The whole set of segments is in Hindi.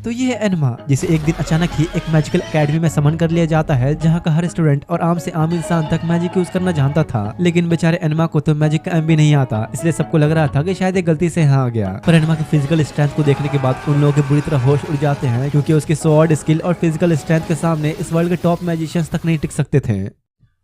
तो ये है एनमा, जिसे एक दिन अचानक ही एक मैजिकल एकेडमी में समन कर लिया जाता है, जहाँ का हर स्टूडेंट और आम से आम इंसान तक मैजिक यूज करना जानता था। लेकिन बेचारे एनमा को तो मैजिक का एम भी नहीं आता, इसलिए सबको लग रहा था कि शायद ये गलती से यहाँ आ गया। पर एनमा की फिजिकल स्ट्रेंथ को देखने के बाद उन लोगों के बुरी तरह होश उड़ जाते हैं, क्योंकि उसकी स्वॉर्ड स्किल और फिजिकल स्ट्रेंथ के सामने इस वर्ल्ड के टॉप मैजिशियंस तक नहीं टिक सकते थे।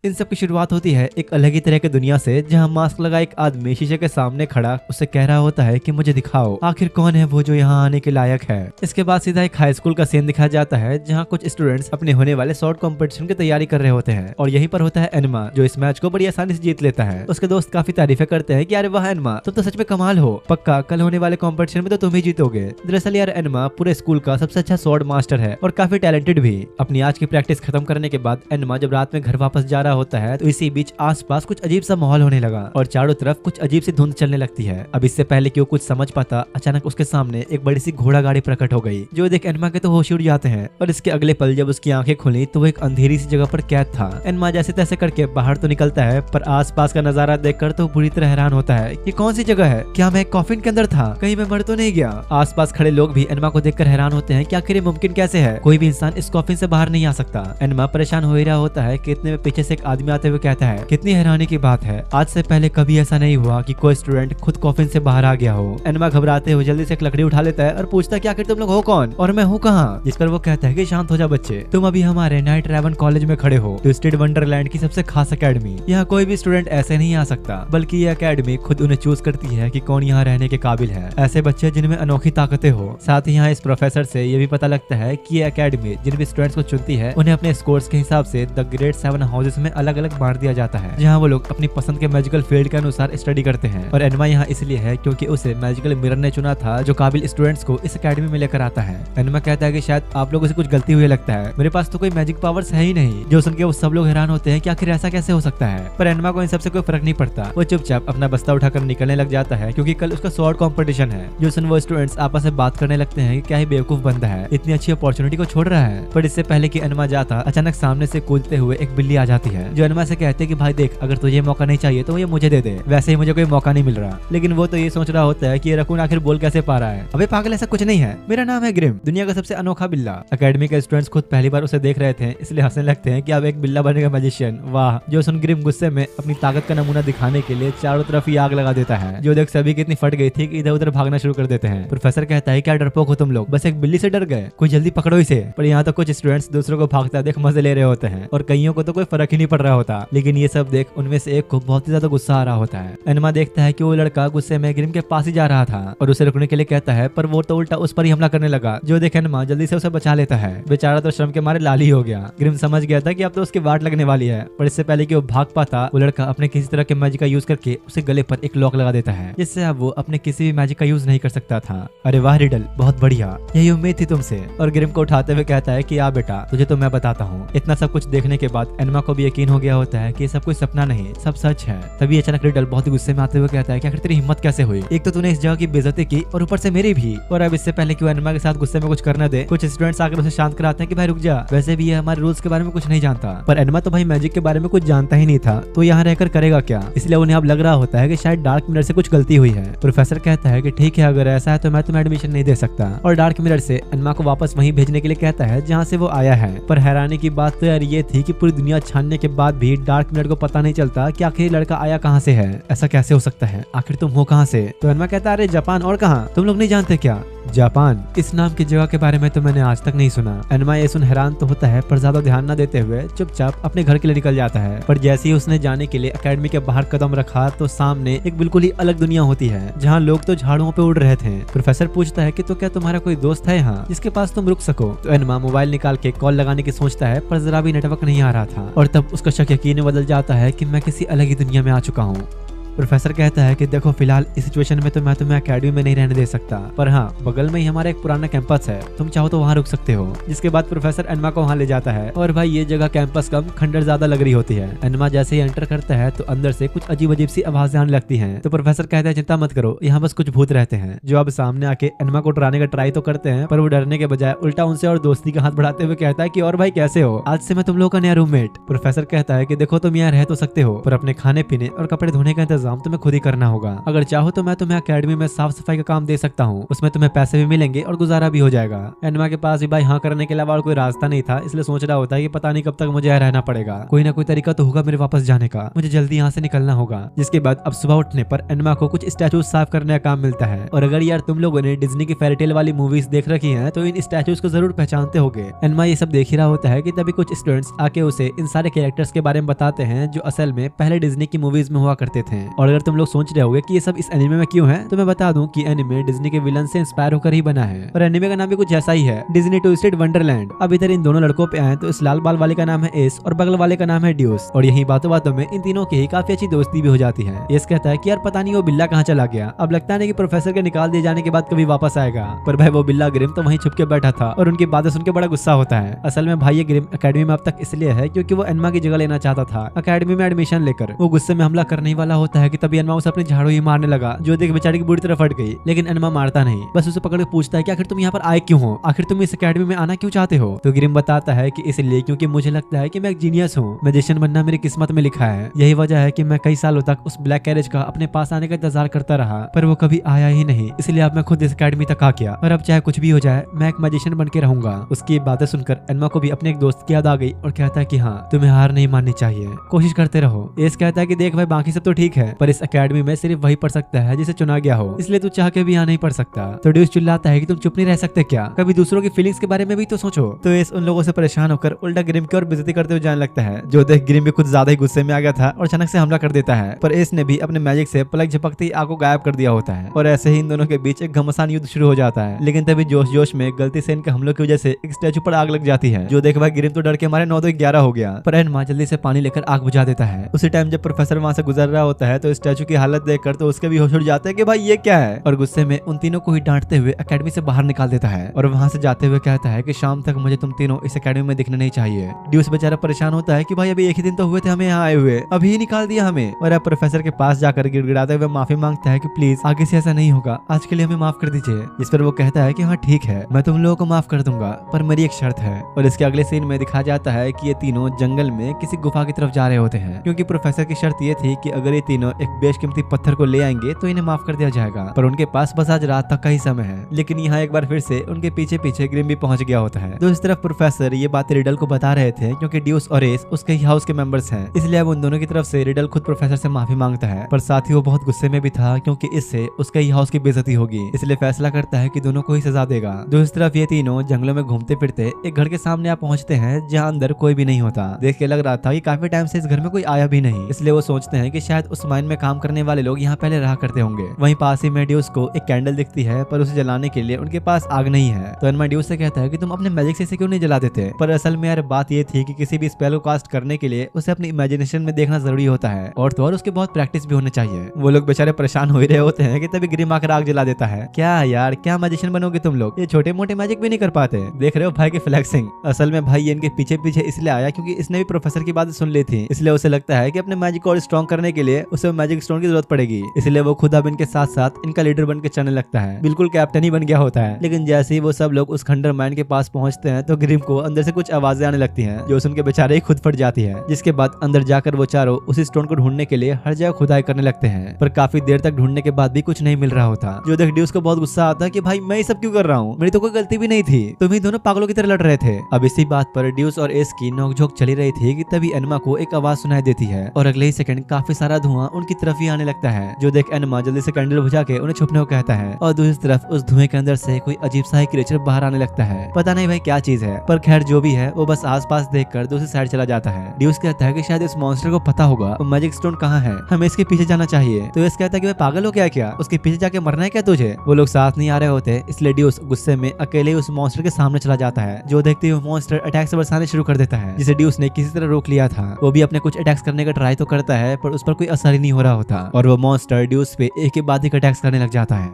इन सब की शुरुआत होती है एक अलग ही तरह की दुनिया से, जहां मास्क लगा एक आदमी शीशे के सामने खड़ा उससे कह रहा होता है कि मुझे दिखाओ आखिर कौन है वो जो यहाँ आने के लायक है। इसके बाद सीधा एक हाई स्कूल का सीन दिखाया जाता है, जहाँ कुछ स्टूडेंट्स अपने होने वाले शॉर्ट कंपटीशन की तैयारी कर रहे होते हैं, और यहीं पर होता है एनमा, जो इस मैच को बड़ी आसानी से जीत लेता है। उसके दोस्त काफी तारीफें करते हैं कि अरे वाह एनमा, तुम तो सच में कमाल हो, पक्का कल होने वाले कॉम्पिटिशन में तो तुम ही जीतोगे। दरअसल यार एनमा पूरे स्कूल का सबसे अच्छा स्वॉर्ड मास्टर है और काफी टैलेंटेड भी। अपनी आज की प्रैक्टिस खत्म करने के बाद एनमा जब रात में घर वापस जा रहा होता है, तो इसी बीच आसपास कुछ अजीब सा माहौल होने लगा और चारों तरफ कुछ अजीब सी धुंध चलने लगती है। अब इससे पहले कि वो कुछ समझ पाता, अचानक उसके सामने एक बड़ी सी घोड़ा गाड़ी प्रकट हो गई, जो देख एनमा के तो होश उड़ जाते हैं। और इसके अगले पल जब उसकी आंखें खुली तो वो एक अंधेरी सी जगह पर कैद था। एनमा जैसे तैसे करके बाहर तो निकलता है, पर आसपास का नजारा देखकर तो बुरी तरह हैरान होता है। ये कौन सी जगह है? क्या मैं एक कॉफिन के अंदर था? कहीं मैं मर तो नहीं गया? आसपास खड़े लोग भी एनमा को देखकर हैरान होते हैं कि आखिर ये मुमकिन कैसे है, कोई भी इंसान इस कॉफिन से बाहर नहीं आ सकता। एनमा परेशान हो ही रहा होता है कि इतने में पीछे से एक आदमी आते हुए कहता है, कितनी हैरानी की बात है, आज से पहले कभी ऐसा नहीं हुआ कि कोई स्टूडेंट खुद कॉफिन से बाहर आ गया हो। एनमा घबराते हुए जल्दी से एक लकड़ी उठा लेता है और पूछता है कि आखिर तुम लोग हो कौन और मैं हूँ कहाँ? जिस पर वो कहता है कि शांत हो जा बच्चे, तुम अभी हमारे नाइट रेवन कॉलेज में खड़े हो, ट्विस्टेड वंडरलैंड की सबसे खास अकेडमी। यहाँ कोई भी स्टूडेंट ऐसे नहीं आ सकता, बल्कि ये अकेडमी खुद उन्हें चूज करती है कि कौन यहाँ रहने के काबिल है। ऐसे बच्चे जिनमें अनोखी ताकतें हो। साथ ही यहाँ इस प्रोफेसर से ये भी पता लगता है कि ये अकेडमी जिन भी स्टूडेंट्स को चुनती है, उन्हें अपने स्कोर्स के हिसाब से द ग्रेट 7 हाउसेस में अलग अलग बांट दिया जाता है, जहाँ वो लोग अपनी पसंद के मैजिकल फील्ड के अनुसार स्टडी करते हैं। और एनमा यहाँ इसलिए है क्योंकि उसे मैजिकल मिरर ने चुना था, जो काबिल स्टूडेंट्स को इस एकेडमी में लेकर आता है। एनमा कहता है कि शायद आप लोगों से कुछ गलती हुई लगता है, मेरे पास तो कोई मैजिक पावर्स है ही नहीं। जो सुन के वो सब लोग हैरान होते हैं कि आखिर ऐसा कैसे हो सकता है। पर एनमा को इन सबसे कोई फर्क नहीं पड़ता। वो चुपचाप अपना बस्ता उठाकर निकलने लग जाता है, क्योंकि कल उसका स्वॉर्ड कॉम्पिटिशन है। जो सुन वो स्टूडेंट्स आपस में बात करने लगते हैं कि क्या ही बेवकूफ बंदा है, इतनी अच्छी अपॉर्चुनिटी को छोड़ रहा है। पर इससे पहले कि एनमा जाता, अचानक सामने से कूदते हुए एक बिल्ली आ जाती है, जो एनमा से कहते हैं कि भाई देख, अगर तुझे मौका नहीं चाहिए तो ये मुझे दे दे, वैसे ही मुझे कोई मौका नहीं मिल रहा। लेकिन वो तो ये सोच रहा होता है कि ये रकून आखिर बोल कैसे पा रहा है। अबे पागल, ऐसा कुछ नहीं है, मेरा नाम है ग्रिम, दुनिया का सबसे अनोखा बिल्ला। एकेडमी के स्टूडेंट्स खुद पहली बार उसे देख रहे थे, इसलिए हंसने लगते हैं कि अब एक बिल्ला बनेगा मैजिशियन, वाह। जो सुन ग्रिम गुस्से में अपनी ताकत का नमूना दिखाने के लिए चारों तरफ ही आग लगा देता है, जो देख सभी की इतनी फट गई थी कि इधर उधर भागना शुरू कर देते हैं। प्रोफेसर कहता है क्या डरपोक हो तुम लोग, बस एक बिल्ली से डर गए, कोई जल्दी पकड़ो इसे। पर यहाँ तो कुछ स्टूडेंट्स दूसरों को भागता देख मजे ले रहे होते हैं, और कईयों को तो कोई फर्क ही नहीं पड़ रहा होता। लेकिन ये सब देख उनमें से एक को बहुत ही ज्यादा गुस्सा आ रहा होता है। एनमा देखता है कि वो लड़का गुस्से में ग्रिम के पास ही जा रहा था और उसे रुकने के लिए कहता है, पर वो तो उल्टा उस पर ही हमला करने लगा। जो देख एनमा जल्दी से उसे बचा लेता है। बेचारा तो शर्म के मारे लाल ही हो गया। ग्रिम समझ गया था कि अब तो उसकी वाट लगने वाली है, पर इससे पहले कि वो भाग पाता, वो लड़का अपने किसी तरह के मैजिक का यूज करके उसे गले पर एक लॉक लगा देता है, जिससे अब वो अपने किसी भी मैजिक का यूज नहीं कर सकता था। अरे वाह रिडल, बहुत बढ़िया, यही उम्मीद थी तुमसे। और ग्रिम को उठाते हुए कहता है कि आ बेटा, तुझे तो मैं बताता हूँ। इतना सब कुछ देखने के बाद एनमा को भी यकीन हो गया होता है कि ये सब कोई सपना नहीं, सब सच है। तभी अचानक रिडल बहुत ही गुस्से में आते हुए कहता है कि आखिर तेरी हिम्मत कैसे हुई, एक तो तूने इस जगह की बेइज्जती की और ऊपर से मेरी भी। और अब इससे पहले कि वो एनमा के साथ गुस्से में कुछ करने दे, कुछ स्टूडेंट्स आकर उसे शांत कराते हैं कि भाई रुक जा, वैसे भी ये हमारे रूल्स के बारे में कुछ नहीं जानता। पर एनमा तो भाई मैजिक के बारे में कुछ जानता ही नहीं था, तो यहाँ रहकर करेगा क्या। इसलिए उन्हें अब लग रहा होता है कि शायद डार्क मिरर से कुछ गलती हुई है। प्रोफेसर कहता है कि ठीक है, अगर ऐसा है तो मैं तुम्हें एडमिशन नहीं दे सकता, और डार्क मिरर से एनमा को वापस वहीं भेजने के लिए कहता है जहाँ से वो आया है। पर हैरानी की बात तो यार ये थी कि पूरी दुनिया छानने के बाद भी डार्क मिरर को पता नहीं चलता कि आखिर लड़का आया कहाँ से है। ऐसा कैसे हो सकता है, आखिर तुम हो कहाँ से? तो एनमा कहता है अरे जापान, और कहाँ, तुम लोग नहीं जानते क्या? जापान, इस नाम की जगह के बारे में तो मैंने आज तक नहीं सुना। एनमा ये सुन हैरान तो होता है, पर ज्यादा ध्यान न देते हुए चुपचाप अपने घर के लिए निकल जाता है। पर जैसे ही उसने जाने के लिए एकेडमी के बाहर कदम रखा, तो सामने एक बिल्कुल ही अलग दुनिया होती है, जहाँ लोग तो झाड़ुओं पे उड़ रहे थे। प्रोफेसर पूछता है कि तो क्या तुम्हारा कोई दोस्त है यहाँ जिसके पास तुम रुक सको? तो एनमा मोबाइल निकाल के कॉल लगाने की सोचता है, पर जरा भी नेटवर्क नहीं आ रहा था। और तब उसका शक यकीन में बदल जाता है कि मैं किसी अलग ही दुनिया में आ चुका हूँ। प्रोफेसर कहता है कि देखो फिलहाल इस सिचुएशन में तो मैं तुम्हें एकेडमी में नहीं रहने दे सकता, पर हाँ बगल में ही हमारा एक पुराना कैंपस है, तुम चाहो तो वहाँ रुक सकते हो। जिसके बाद प्रोफेसर एनमा को वहाँ ले जाता है, और भाई ये जगह कैंपस कम खंडर ज्यादा लग रही होती है। एनमा जैसे ही एंटर करता है तो अंदर से कुछ अजीब अजीब सी आवाजें आने लगती हैं। तो प्रोफेसर कहता है चिंता मत करो, यहाँ बस कुछ भूत रहते हैं, जो अब सामने आके एनमा को डराने का ट्राई तो करते हैं, पर वो डरने के बजाय उल्टा उनसे और दोस्ती का हाथ बढ़ाते हुए कहता है कि और भाई कैसे हो, आज से मैं तुम लोगों का नया रूममेट। प्रोफेसर कहता है कि देखो तुम यहाँ रह तो सकते हो, पर अपने खाने पीने और कपड़े धोने का इंतजाम तुम्हें खुद ही करना होगा। अगर चाहो तो मैं तुम्हें अकेडमी में साफ सफाई का काम दे सकता हूँ, उसमें तुम्हें पैसे भी मिलेंगे और गुजारा भी हो जाएगा। एनमा के पास भी भाई हाँ करने के अलावा और कोई रास्ता नहीं था, इसलिए सोच रहा होता है कि पता नहीं कब तक मुझे यहाँ रहना पड़ेगा, कोई ना कोई तरीका तो होगा मेरे वापस जाने का, मुझे जल्दी यहाँ से निकलना होगा। जिसके बाद अब सुबह उठने पर एनमा को कुछ स्टैचूज साफ करने का काम मिलता है। और अगर यार तुम लोगों ने डिज्नी की फेरी टेल वाली मूवीज देख रखी हैं तो इन स्टैचूज को जरूर पहचानते होगे। एनमा ये सब देख ही रहा होता है कि तभी कुछ स्टूडेंट्स आके उसे इन सारे कैरेक्टर्स के बारे में बताते हैं जो असल में पहले डिज्नी की मूवीज में हुआ करते थे। और अगर तुम लोग सोच रहे होगे कि ये सब इस एनिमे में क्यों है, तो मैं बता दूं कि एनिमे डिज्नी के विलन से इंस्पायर होकर ही बना है और एनिमे का नाम भी कुछ ऐसा ही है, डिज्नी ट्विस्टेड वंडरलैंड। अब इधर इन दोनों लड़कों पे आए तो इस लाल बाल वाले का नाम है एस और बगल वाले का नाम है ड्यूस। और यही बातों बातों में इन तीनों की ही काफी अच्छी दोस्ती भी हो जाती है। एस कहता है कि यार पता नहीं वो बिल्ला कहाँ चला गया, अब लगता नहीं कि प्रोफेसर के निकाल दिए जाने के बाद कभी वापस आएगा। पर भाई वो बिल्ला ग्रिम तो वहीं छुप के बैठा था और उनकी बातें सुन के बड़ा गुस्सा होता है। असल में भाई ये ग्रिम अकेडमी में अब तक इसलिए है क्योंकि वो एनमा की जगह लेना चाहता था अकेडमी में एडमिशन लेकर। वो गुस्से में हमला करने वाला होता है कि तभी एनमा उसे अपनी झाड़ू ही मारने लगा, जो देख बेचारी की बुरी तरह फट गई। लेकिन एनमा मारता नहीं, बस उसे पकड़ के पूछता है कि आखिर तुम यहाँ पर आए क्यों हो, आखिर तुम इस अकेडमी में आना क्यों चाहते हो। तो ग्रिम बताता है कि इसलिए क्योंकि मुझे लगता है कि मैं एक जीनियस हूँ, मैजिशियन बनना मेरी किस्मत में लिखा है। यही वजह है कि मैं कई सालों तक उस ब्लैक कैरेज का अपने पास आने का इंतजार करता रहा, पर वो कभी आया ही नहीं, इसलिए अब मैं खुद इस अकेडमी तक आ गया और अब चाहे कुछ भी हो जाए मैं एक मैजिशियन बन के रहूंगा। उसकी बातें सुनकर एनमा को भी अपने एक दोस्त की याद आ गई और कहता है कि हाँ तुम्हें हार नहीं माननी चाहिए, कोशिश करते रहो। एस कहता है कि देख भाई बाकी सब तो ठीक है, पर इस अकेडमी में सिर्फ वही पढ़ सकता है जिसे चुना गया हो, इसलिए तू चाह के भी यहाँ नहीं पढ़ सकता। तो ड्यूस चिल्लाता है कि तुम चुप नहीं रह सकते क्या, कभी दूसरों की फीलिंग्स के बारे में भी तो सोचो। तो एस उन लोगों से परेशान होकर उल्टा ग्रिम की ओर बेइज्जती करते हुए जाने लगता है, जो देख ग्रिम भी कुछ ज्यादा ही गुस्से में आ गया था और अचानक से हमला कर देता है। पर एस ने भी अपने मैजिक से पलक झपकते ही आग को गायब कर दिया होता है और ऐसे ही इन दोनों के बीच एक घमासान युद्ध शुरू हो जाता है। लेकिन तभी जोश जोश में गलती से इनके हमलों की वजह से एक स्टैचू पर आग लग जाती है, जो देख भाई ग्रिम तो डर के मारे 9 तो 11 हो गया। पर एनमा जल्दी से पानी लेकर आग बुझा देता है। उसी टाइम जब प्रोफेसर वहां से गुजर रहा होता है तो स्टैचू की हालत देखकर तो उसके भी होश उड़ जाते हैं कि भाई ये क्या है, और गुस्से में उन तीनों को ही डांटते हुए अकेडमी से बाहर निकाल देता है और वहां से जाते हुए कहता है कि शाम तक मुझे तुम तीनों इस अकेडमी में दिखना नहीं चाहिए। ड्यूस बेचारा परेशान होता है कि भाई अभी एक ही दिन तो हुए थे हमें यहाँ आए हुए, अभी ही निकाल दिया हमें। और अब प्रोफेसर के पास जाकर गिड़गिड़ाते हुए माफी मांगता है कि प्लीज आगे से ऐसा नहीं होगा, आज के लिए हमें माफ कर दीजिए। इस पर वो कहता है कि हाँ ठीक है मैं तुम लोगों को माफ कर दूंगा, पर मेरी एक शर्त है। और इसके अगले सीन में दिखाया जाता है कि ये तीनों जंगल में किसी गुफा की तरफ जा रहे होते हैं, क्योंकि प्रोफेसर की शर्त ये थी कि अगर ये तीनों एक बेशकीमती पत्थर को ले आएंगे तो इन्हें माफ कर दिया जाएगा। पर उनके पास बस आज रात तक का ही समय है। लेकिन यहाँ एक बार फिर से उनके पीछे पीछे ग्रिम भी पहुंच गया होता है। दूसरी तरफ प्रोफेसर ये बातें रिडल को बता रहे थे क्योंकि ड्यूस और एस उसके ही हाउस के मेंबर्स हैं, इसलिए अब उन दोनों की तरफ से रिडल खुद प्रोफेसर से माफी मांगता है। पर साथ ही वो बहुत गुस्से में भी था क्योंकि इससे उसके ही हाउस की बेइज्जती होगी, इसलिए फैसला करता है कि दोनों को ही सजा देगा। दूसरी तरफ ये तीनों जंगलों में घूमते फिरते एक घर के सामने आ पहुंचते हैं जहाँ अंदर कोई भी नहीं होता। देख के लग रहा था कि काफी टाइम से इस घर में कोई आया भी नहीं, इसलिए वो सोचते हैं कि शायद उस माइन में काम करने वाले लोग यहाँ पहले रहा करते होंगे। वहीं पास ही में ड्यूस को एक कैंडल दिखती है, पर उसे जलाने के लिए उनके पास आग नहीं है। तो एनमा ड्यूस से कहता है कि तुम अपने मैजिक से इसे क्यों नहीं जला देते। पर असल में यार बात ये थी कि किसी भी स्पेल को कास्ट करने के लिए उसे अपनी इमेजिनेशन में देखना जरूरी होता है और तो और उसकी बहुत प्रैक्टिस भी होनी चाहिए। वो लोग बेचारे परेशान हो ही रहे होते हैं कि तभी ग्रिम आकर आग जला देता है। क्या यार क्या मैजिशियन बनोगे तुम लोग, ये छोटे मोटे मैजिक भी नहीं कर पाते। देख रहे हो भाई की फ्लेक्सिंग। असल में भाई ये इनके पीछे पीछे इसलिए आया क्योंकि इसने भी प्रोफेसर की बात सुन ली थी, इसलिए उसे लगता है कि अपने मैजिक को और स्ट्रॉन्ग करने के लिए उसे मैजिक स्टोन की जरूरत पड़ेगी, इसलिए वो खुद अब इनके साथ साथ इनका लीडर बन के चलने लगता है, बिल्कुल कैप्टन ही बन गया होता है। लेकिन जैसे ही वो सब लोग उस खंडर माइन के पास पहुंचते हैं तो ग्रिम को अंदर से कुछ आवाजें आने लगती हैं जो सुन के बेचारे ही खुद फट जाती है। जिसके बाद अंदर जाकर वो चारों उसी स्टोन को ढूंढने के लिए हर जगह खुदाई करने लगते हैं, पर काफी देर तक ढूंढने के बाद भी कुछ नहीं मिल रहा होता। जो देख ड्यूस को बहुत गुस्सा आता है कि भाई मैं ये सब क्यों कर रहा हूँ, मेरी तो कोई गलती भी नहीं थी, तुम ही दोनों पागलों की तरह लड़ रहे थे। अब इसी बात पर ड्यूस और एस की नोकझोंक चली रही थी कि तभी एनमा को एक आवाज सुनाई देती है और अगले ही सेकंड काफी सारा धुआं उनकी तरफ ही आने लगता है। जो देख एनमा जल्दी से कैंडल बुझा के उन्हें छुपने को कहता है और दूसरी तरफ उस धुएं के अंदर से कोई अजीब सा क्रिएचर बाहर आने लगता है। पता नहीं भाई क्या चीज है, पर खैर जो भी है वो बस आसपास देखकर दूसरी साइड चला जाता है। ड्यूस कहता है कि शायद इस मॉन्स्टर को पता होगा वो मैजिक स्टोन कहाँ है, हमें इसके पीछे जाना चाहिए। तो इस कहता है कि भाई पागल हो क्या उसके पीछे जाके मरना है क्या तुझे। वो लोग साथ नहीं आ रहे होते, इसलिए ड्यूस गुस्से में अकेले उस मॉन्स्टर के सामने चला जाता है। जो देखते ही मॉन्स्टर अटैक से बरसाने शुरू कर देता है, जिसे ड्यूस ने किसी तरह रोक लिया था। वो भी अपने कुछ अटैक्स करने का ट्राई तो करता है पर उस पर कोई असर ही नहीं हो रहा होता और वो मॉन्स्टर ड्यूस पे एक के बाद एक अटैक्स करने लग जाता है।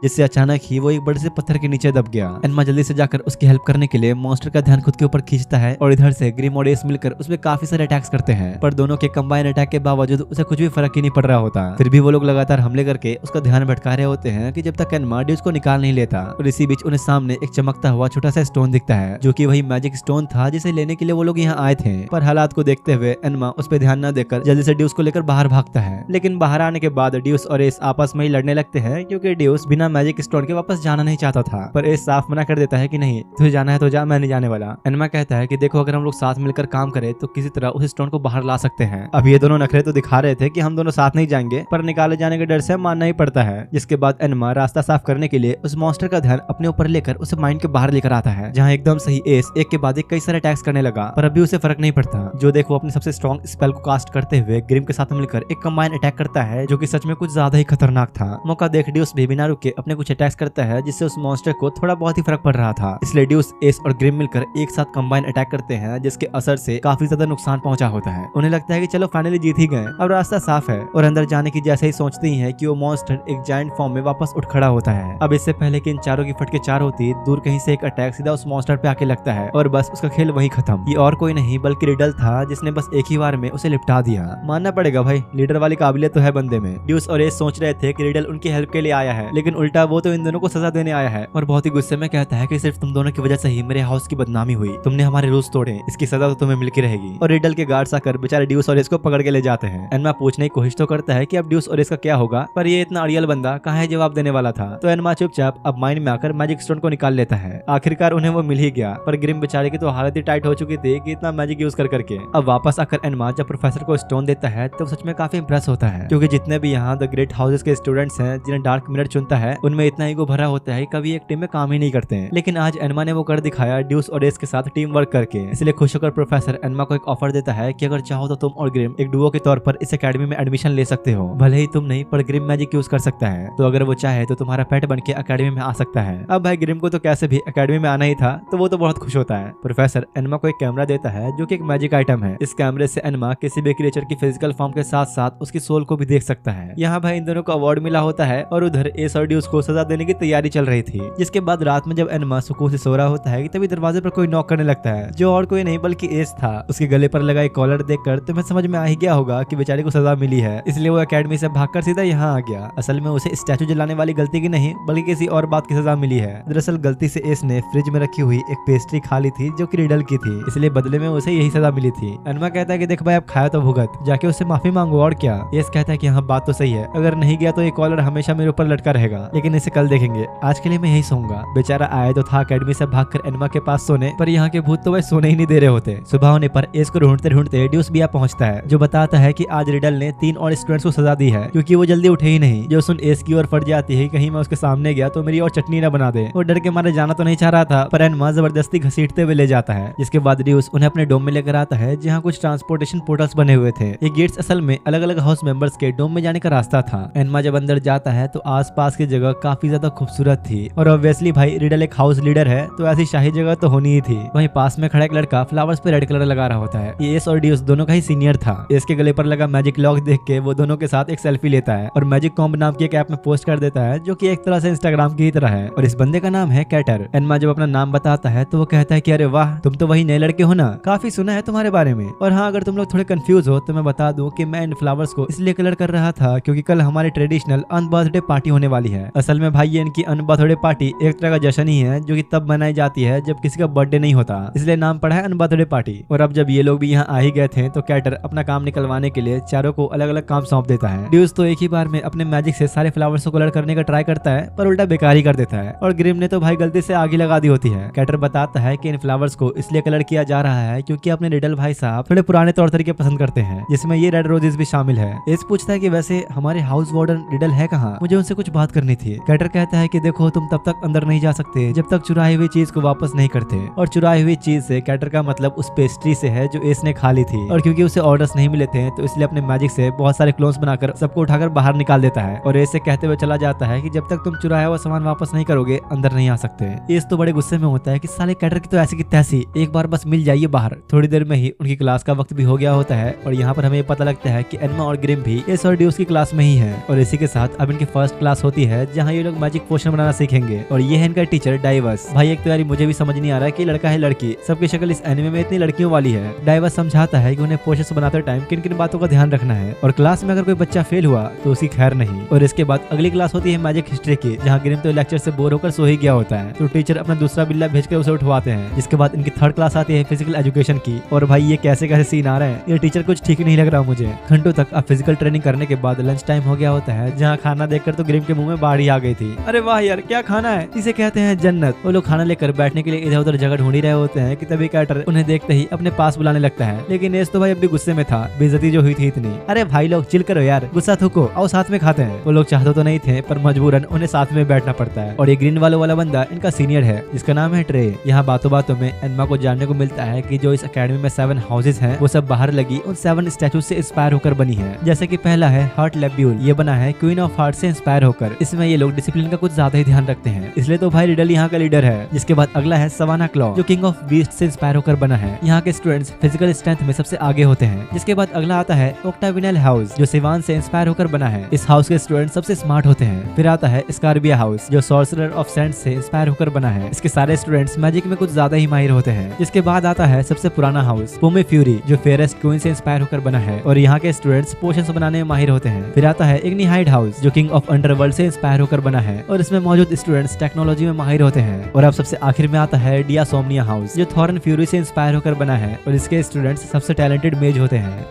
जिससे अचानक ही वो एक बड़े से पत्थर के नीचे दब गया। एनमा जल्दी से जाकर उसकी हेल्प करने के लिए मॉन्स्टर का ध्यान खुद के ऊपर खींचता है और इधर से ग्रिम और एस मिलकर उसमें काफी सारे अटैक्स करते हैं, पर दोनों के कंबाइन अटैक के बावजूद उसे कुछ भी फर्क ही नहीं पड़ रहा होता। फिर भी वो लोग लगातार हमले करके उसका ध्यान भटका रहे होते हैं कि जब तक एनमा ड्यूस को निकाल नहीं लेता। और इसी बीच उन्हें सामने एक चमकता हुआ छोटा सा स्टोन दिखता है, जो कि वही मैजिक स्टोन था जिसे लेने के लिए वो लोग यहाँ आए थे। पर हालात को देखते हुए एनमा उस पर ध्यान न देकर जल्दी से ड्यूस को लेकर बाहर भागता है। लेकिन बाहर आने के बाद ड्यूस और एस आपस में ही लड़ने लगते हैं, क्योंकि ड्यूस बिना मैजिक स्टोन के वापस जाना नहीं चाहता था। पर एस साफ मना कर देता है कि नहीं, तुझे जाना है तो जा, मैं नहीं जाने वाला। एनमा कहता है कि देखो, अगर हम लोग साथ मिलकर काम करें तो किसी तरह उस स्टोन को बाहर ला सकते हैं। अब ये दोनों नखरे तो दिखा रहे थे कि हम दोनों साथ नहीं जाएंगे, पर निकाले जाने के डर से मानना ही पड़ता है। जिसके बाद एनमा रास्ता साफ करने के लिए उस मॉन्स्टर का ध्यान अपने ऊपर लेकर उसे माइंड के बाहर लेकर आता है, जहाँ एकदम सही एस एक के बाद एक कई सारे अटैक्स करने लगा, पर अभी उसे फर्क नहीं पड़ता। जो देख वो अपने सबसे स्ट्रॉन्ग स्पेल को कास्ट करते हुए ग्रिम के साथ मिलकर एक कंबाइन अटैक करता है, जो कि सच में कुछ ज्यादा ही खतरनाक था। मौका देख ड्यूस भी बिना रुके अपने कुछ अटैक्स करता है, जिससे उस मॉन्स्टर को थोड़ा बहुत ही फर्क पड़ रहा था। इसलिए ड्यूस, एस और ग्रिम मिलकर एक साथ कंबाइन अटैक करते हैं, जिसके असर से काफी ज्यादा नुकसान पहुंचा होता है। उन्हें लगता है कि चलो फाइनली जीत ही गए, अब रास्ता साफ है। और अंदर जाने की जैसे ही सोचते ही है कि वो मॉन्स्टर एक जायंट फॉर्म में वापस उठ खड़ा होता है। अब इससे पहले कि इन चारों की फटके चार होती, दूर कहीं से एक अटैक सीधा उस मॉन्स्टर पे आके लगता है और बस उसका खेल वहीं खत्म। ये और कोई नहीं बल्कि रिडल था, जिसने बस एक ही बार में उसे लिपटा दिया। मानना पड़ेगा भाई, लीडर वाली काबिलियत तो है बंदे में। ड्यूस और एस सोच रहे थे कि रिडल उनकी हेल्प के लिए आया है, लेकिन उल्टा वो तो इन दोनों को सजा देने आया है। और बहुत ही गुस्से में कहता है कि सिर्फ तुम दोनों की वजह से ही मेरे हाउस की बदनामी हुई, तुमने हमारे रूल्स तोड़े, इसकी सजा तो तुम्हें मिलकर रहेगी। और रिडल के गार्ड्स आकर बेचारे ड्यूस और एस को पकड़ के ले जाते हैं। एनमा पूछने की कोशिश तो करता है कि अब ड्यूस और एस का क्या होगा, पर ये इतना अड़ियल बंदा कहाँ है जवाब देने वाला था। तो एनमा चुपचाप अब माइंड में आकर मैजिक स्टोन को निकाल लेता है। आखिरकार उन्हें वो मिल ही गया, पर ग्रिम बेचारे की तो हालत ही टाइट हो चुकी थी कि इतना मैजिक यूज कर करके। अब वापस आकर एनमा जब प्रोफेसर को स्टोन देता है तो सच में काफी इंप्रेस होता है, क्योंकि जितने भी यहाँ द ग्रेट हाउसेस के स्टूडेंट्स हैं जिन्हें डार्क मिरर चुनता है, उनमें इतना ईगो भरा होता है कभी एक टीम में काम ही नहीं करते हैं। लेकिन आज एनमा ने वो कर दिखाया ड्यूस और एस के साथ टीम वर्क करके। इसलिए खुश होकर प्रोफेसर एनमा को एक ऑफर देता है कि अगर चाहो तो तुम और ग्रिम एक डुओ के तौर पर इस एकेडमी में एडमिशन ले सकते हो। भले ही तुम नहीं, पर ग्रिम मैजिक यूज कर सकता है, तो अगर वो चाहे तो तुम्हारा पेट बन के एकेडमी में आ सकता है। अब भाई ग्रिम को तो कैसे भी एकेडमी में आना ही था, तो वो तो बहुत खुश होता है। प्रोफेसर एनमा को एक कैमरा देता है, जो कि एक मैजिक आइटम है। इस कैमरे से एनमा किसी भी क्रिएचर की फिजिकल फॉर्म के साथ साथ उसकी सोल को भी देख सकता है। यहाँ भाई इन दोनों को अवार्ड मिला होता है और उधर एस और ड्यूस को सजा देने की तैयारी चल रही थी। जिसके बाद रात में जब एनमा सुकून से सो रहा होता है, तभी दरवाजे पर कोई नॉक करने लगता है, जो और कोई नहीं बल्कि एस था। उसके गले पर लगा एक कॉलर देखकर तुम्हें समझ में आ ही गया होगा कि बेचारे को सजा मिली है, इसलिए वो एकेडमी से भागकर सीधा यहाँ आ गया। असल में उसे स्टैचू जलाने वाली गलती की नहीं बल्कि किसी और बात की सजा मिली है। दरअसल गलती से एस ने फ्रिज में रखी हुई एक पेस्ट्री खा ली थी, जो कि रिडल की थी, इसलिए बदले में उसे यही सजा मिली थी। एनमा कहता है कि देख भाई, अब खाया तो भुगत, जाके उससे माफी मांगो और क्या। एस कहता है कि हाँ बात तो सही है, अगर नहीं गया तो ये कॉलर हमेशा मेरे ऊपर लटका रहेगा, लेकिन इसे कल देखेंगे, आज के लिए मैं यही सोऊंगा। बेचारा आया तो था एकेडमी से भागकर एनमा के पास सोने, पर यहाँ के भूत तो वह सोने ही नहीं दे रहे होते। सुबह होने पर एस को ढूंढते ढूंढते ड्यूस भी पहुंचता है, जो बताता है कि आज रिडल ने 3 और स्टूडेंट्स को सजा दी है, क्योंकि वो जल्दी उठे ही नहीं। जो सुन एस की ओर फट जाती है, कहीं मैं उसके सामने गया तो मेरी और चटनी न बना दे। वो डर के मारे जाना तो नहीं चाह रहा था, पर एनमा जबरदस्ती घसीटते हुए ले जाता है। जिसके बाद ड्यूस उन्हें अपने डोम में लेकर आता है, जहाँ कुछ ट्रांसपोर्टेशन पोर्टल्स बने हुए थे। ये गेट्स असल में अलग अलग हाउस मेंबर्स के डोम में जाने का रास्ता था। एनमा जब अंदर जाता है तो आसपास की जगह काफी ज्यादा खूबसूरत थी, और ऑब्वियसली भाई रिडल एक हाउस लीडर है, तो ऐसी शाही जगह तो होनी ही थी। वहीं पास में खड़ा एक लड़का फ्लावर्स पे रेड कलर लगा रहा होता है। ये एस और ड्यूस दोनों का ही सीनियर था। एस के गले पर लगा मैजिक लॉक देख के वो दोनों के साथ एक सेल्फी लेता है और मैजिक कॉम्ब नाम की एक ऐप में पोस्ट कर देता है, जो कि एक तरह से इंस्टाग्राम की ही तरह है। और इस बंदे का नाम है कैटर। एनमा जब अपना नाम बताता है तो वो कहता है कि अरे वाह, तुम तो वही नए लड़के हो ना, काफी सुना है तुम्हारे बारे में। और हाँ, अगर तुम लोग थोड़े कंफ्यूज हो तो मैं बता दूं कि मैं इन फ्लावर्स को इसलिए कलर कर रहा था क्योंकि कल हमारी ट्रेडिशनल अनबर्थडे पार्टी होने वाली है। असल में भाई ये इनकी अनबर्थडे पार्टी एक तरह का जश्न ही है, जो कि तब मनाई जाती है जब किसी का बर्थडे नहीं होता, इसलिए नाम पड़ा है अनबर्थडे पार्टी। और अब जब ये लोग भी यहाँ आ ही गए थे तो कैटर अपना काम निकलवाने के लिए चारों को अलग अलग काम सौंप देता है। ड्यूस तो एक ही बार में अपने मैजिक से सारे फ्लावर्स को कलर करने का ट्राई करता है, पर उल्टा बेकार ही कर देता है। और ग्रिम ने तो भाई गलती से आग ही लगा दी होती है। कैटर बताता है कि इन फ्लावर्स को इसलिए कलर किया जा रहा है क्योंकि अपने रिडल भाई साहब थोड़े पुराने तौर तरीके पसंद करते हैं, जिसमें ये रेड रोजेस भी शामिल है। एस पूछता है कि वैसे हमारे हाउस वार्डन रिडल है कहाँ, मुझे उनसे कुछ बात करनी थी। कैटर कहता है कि देखो, तुम तब तक अंदर नहीं जा सकते जब तक चुराई हुई चीज को वापस नहीं करते। और चुराई हुई चीज से कैटर का मतलब उस पेस्ट्री से है जो एस ने खा ली थी। और क्योंकि उसे ऑर्डर्स नहीं मिले थे तो इसलिए अपने मैजिक से बहुत सारे क्लोन्स बनाकर सबको उठाकर बाहर निकाल देता है। और एस से कहते हुए चला जाता है कि जब तक तुम चुराया हुआ सामान वापस नहीं करोगे अंदर नहीं आ सकते। एस तो बड़े गुस्से में होता है कि साले कैटर की तो ऐसी की तैसी, एक बार बस मिल जाइए बाहर। थोड़ी देर में ही उनकी क्लास का वक्त भी हो गया होता है और यहाँ पर हमें पता लगता है कि एनमा और ग्रिम भी एस और ड्यूस की क्लास में ही है। और इसी के साथ अब इनकी फर्स्ट क्लास होती है, जहाँ ये लोग मैजिक पोशन बनाना सीखेंगे। और ये है इनका टीचर डाइवर्स। भाई एक तो यार मुझे भी समझ नहीं आ रहा है कि लड़का है लड़की, सबकी शक्ल इस एनिमे में इतनी लड़कियों वाली है। डाइवर्स समझाता है कि उन्हें पोशंस बनाते टाइम किन किन बातों का ध्यान रखना है और क्लास में अगर कोई बच्चा फेल हुआ तो उसकी खैर नहीं। और इसके बाद अगली क्लास होती है मैजिक हिस्ट्री की, जहाँ ग्रिम तो लेक्चर से बोर होकर सो ही गया होता है, तो टीचर अपना दूसरा बिल्ला भेजकर उसे उठवाते हैं। जिसके बाद इनकी थर्ड क्लास आती है फिजिकल एजुकेशन की। और भाई ये कैसे कैसे सीन आ रहे हैं, ये टीचर कुछ ठीक नहीं लग रहा मुझे। घंटों तक अब फिजिकल ट्रेनिंग करने के बाद लंच टाइम हो गया होता है, जहाँ खाना देखकर तो ग्रिम के मुंह में बाढ़ आ गई थी। अरे वाह यार क्या खाना है, इसे कहते हैं जन्नत। वो लोग खाना लेकर बैठने के लिए इधर उधर जगह ढूंढ ही रहे होते हैं कि तभी कैटर उन्हें देखते ही अपने पास बुलाने लगता है। लेकिन एस तो भाई अभी गुस्से में था, बेइज्जती जो हुई थी इतनी। अरे भाई लोग चिल करो यार, गुस्सा थूको, आओ साथ में खाते हैं। वो लोग चाहते तो नहीं थे पर मजबूरन उन्हें साथ में बैठना पड़ता है। और ये ग्रीन वाला बंदा इनका सीनियर है, जिसका नाम है ट्रे। यहाँ बातों बातों में एनमा को जानने को मिलता है कि जो इस अकेडमी में 7 हाउसेज हैं, वो सब बाहर लगी उन 7 स्टैचू से इंस्पायर होकर बनी है। जैसे कि पहला है हार्ट लेब्यूल, ये बना है क्वीन ऑफ हार्ट से इंस्पायर होकर। इसमें ये लोग डिसिप्लिन का कुछ ज्यादा ही ध्यान रखते हैं, इसलिए तो भाई रिडल यहाँ का लीडर है। जिसके बाद अगला है सवाना क्लॉ, जो किंग ऑफ बीस्ट से इंस्पायर होकर बना है। यहाँ के स्टूडेंट्स फिजिकल स्ट्रेंथ में सबसे आगे होते हैं। जिसके बाद अगला आता है ओक्टाविनल हाउस, जो सिवान से इंस्पायर होकर बना है। इस हाउस के स्टूडेंट सबसे स्मार्ट होते हैं। फिर आता है स्कारबिया हाउस, जो सॉर्सरर ऑफ सेंट से इंस्पायर होकर बना है। इसके सारे स्टूडेंट्स मैजिक में कुछ ज्यादा ही माहिर होते हैं। जिसके बाद आता है सबसे पुराना हाउस पोमे फ्यूरी, जो फेयरेस्ट क्वीन से इंस्पायर होकर बना है और यहाँ के स्टूडेंट्स पोशंस बनाने में माहिर होते हैं। फिर आता है इग्नी हाइड हाउस, जो किंग ऑफ अंडरवर्ल्ड से इंस्पायर होकर बना है और इसमें मौजूद स्टूडेंट्स टेक्नोलॉजी में माहिर होते हैं। और अब सबसे आखिर में आता है डियासोम्निया हाउस, जो थॉरन फ्यूरी से इंस्पायर होकर बना है और इसके स्टूडेंट्स सबसे टैलेंटेड मेज होते हैं।